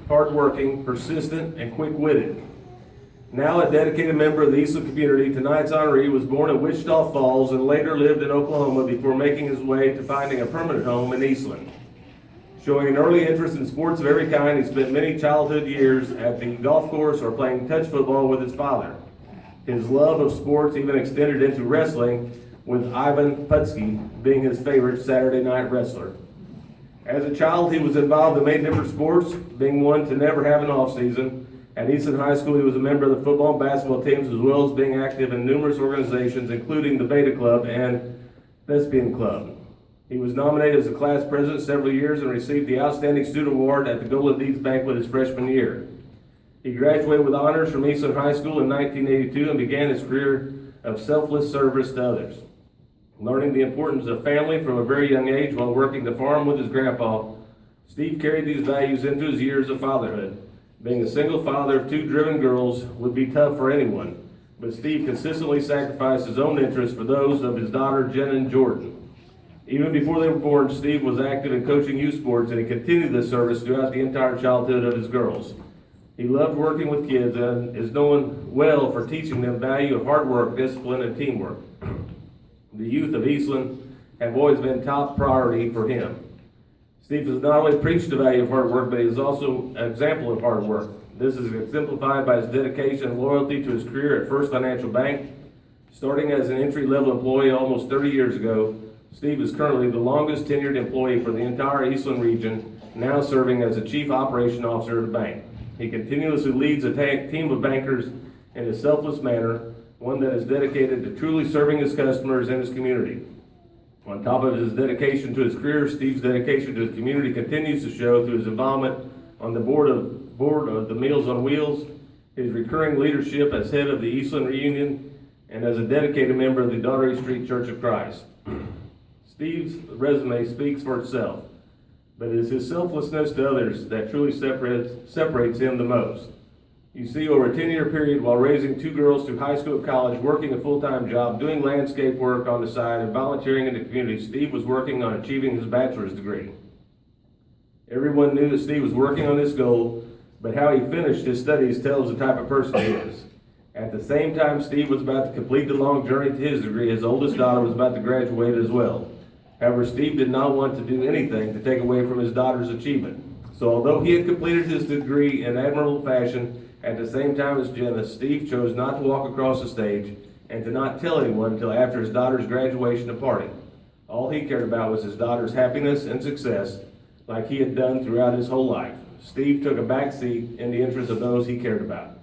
Hardworking, persistent, and quick-witted. Now a dedicated member of the Eastland community, tonight's honoree was born in Wichita Falls and later lived in Oklahoma before making his way to finding a permanent home in Eastland. Showing an early interest in sports of every kind, he spent many childhood years at the golf course or playing touch football with his father. His love of sports even extended into wrestling, with Ivan Putski being his favorite Saturday night wrestler. As a child, he was involved in many different sports, being one to never have an off-season. At Eastland High School, he was a member of the football and basketball teams, as well as being active in numerous organizations, including the Beta Club and Thespian Club. He was nominated as a class president several years and received the Outstanding Student Award at the Golden Deeds Banquet his freshman year. He graduated with honors from Eastland High School in 1982 and began his career of selfless service to others. Learning the importance of family from a very young age while working the farm with his grandpa, Steve carried these values into his years of fatherhood. Being a single father of two driven girls would be tough for anyone, but Steve consistently sacrificed his own interests for those of his daughter Jenna and Jordan. Even before they were born, Steve was active in coaching youth sports, and he continued this service throughout the entire childhood of his girls. He loved working with kids and is known well for teaching them the value of hard work, discipline, and teamwork. The youth of Eastland have always been top priority for him. Steve has not only preached the value of hard work, but he is also an example of hard work. This is exemplified by his dedication and loyalty to his career at First Financial Bank. Starting as an entry-level employee almost 30 years ago, Steve is currently the longest tenured employee for the entire Eastland region, now serving as the Chief Operation Officer of the bank. He continuously leads a team of bankers in a selfless manner, one that is dedicated to truly serving his customers and his community. On top of his dedication to his career, Steve's dedication to his community continues to show through his involvement on the board of the Meals on Wheels, his recurring leadership as head of the Eastland Reunion, and as a dedicated member of the Daugherty Street Church of Christ. Steve's resume speaks for itself, but it is his selflessness to others that truly separates him the most. You see, over a 10-year period, while raising two girls through high school and college, working a full-time job, doing landscape work on the side, and volunteering in the community, Steve was working on achieving his bachelor's degree. Everyone knew that Steve was working on this goal, but how he finished his studies tells the type of person he is. At the same time Steve was about to complete the long journey to his degree, his oldest daughter was about to graduate as well. However, Steve did not want to do anything to take away from his daughter's achievement. So although he had completed his degree in admirable fashion, at the same time as Jenna, Steve chose not to walk across the stage and to not tell anyone until after his daughter's graduation and party. All he cared about was his daughter's happiness and success, like he had done throughout his whole life. Steve took a back seat in the interest of those he cared about.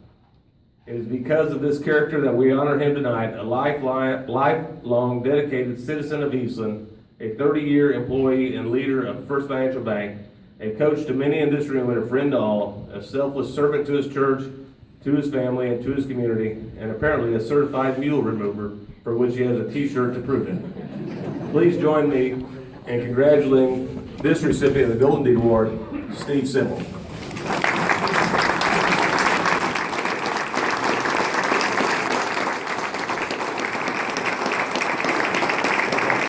It is because of this character that we honor him tonight, a lifelong dedicated citizen of Eastland, a 30-year employee and leader of First Financial Bank, a coach to many in this room and a friend to all, a selfless servant to his church, to his family, and to his community, and apparently a certified mule remover, for which he has a t-shirt to prove it. Please join me in congratulating this recipient of the Golden Deed Award, Steve Simmel.